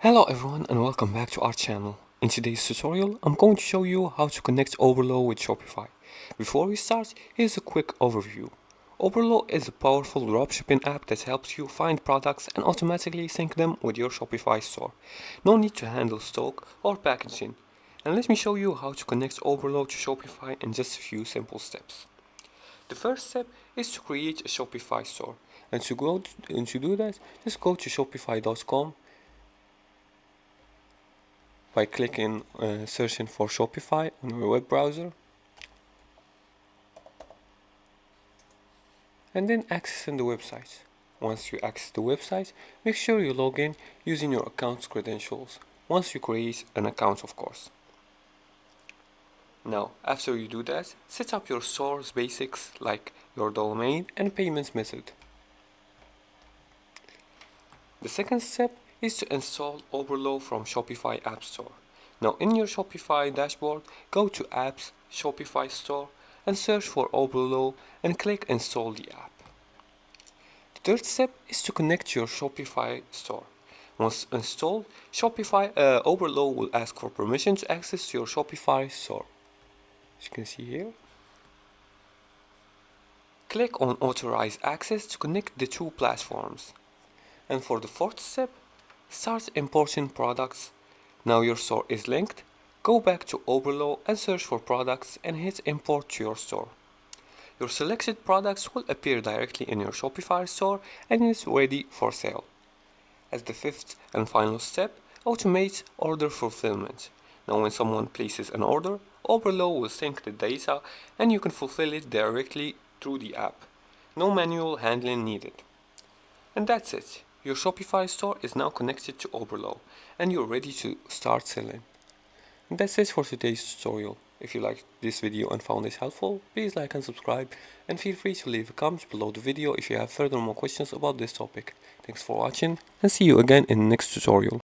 Hello everyone and welcome back to our channel. In today's tutorial, I'm going to show you how to connect Obrelo with Shopify. Before we start, here's a quick overview. Obrelo is a powerful dropshipping app that helps you find products and automatically sync them with your Shopify store. No need to handle stock or packaging. And let me show you how to connect Obrelo to Shopify in just a few simple steps. The first step is to create a Shopify store. And to do that, just go to shopify.com by clicking searching for Shopify on your web browser, and then accessing the website. Once you access the website, make sure you log in using your account's credentials, once you create an account of course. Now, after you do that, set up your store's basics like your domain and payment method. The second step is to install Obrelo from Shopify App Store. Now in your Shopify dashboard, go to Apps, Shopify Store and search for Obrelo and click Install the app. The third step is to connect your Shopify store. Once installed, Obrelo will ask for permission to access your Shopify store. As you can see here. Click on Authorize Access to connect the two platforms. And for the fourth step, start importing products. Now your store is linked, go back to Obrelo and search for products and hit import to your store. Your selected products will appear directly in your Shopify store and is ready for sale. As the fifth and final step, automate order fulfillment. Now when someone places an order, Obrelo will sync the data and you can fulfill it directly through the app. No manual handling needed. And that's it. Your Shopify store is now connected to Obrelo and you're ready to start selling. And that's it for today's tutorial. If you liked this video and found it helpful, please like and subscribe and feel free to leave a comment below the video if you have further more questions about this topic. Thanks for watching and see you again in the next tutorial.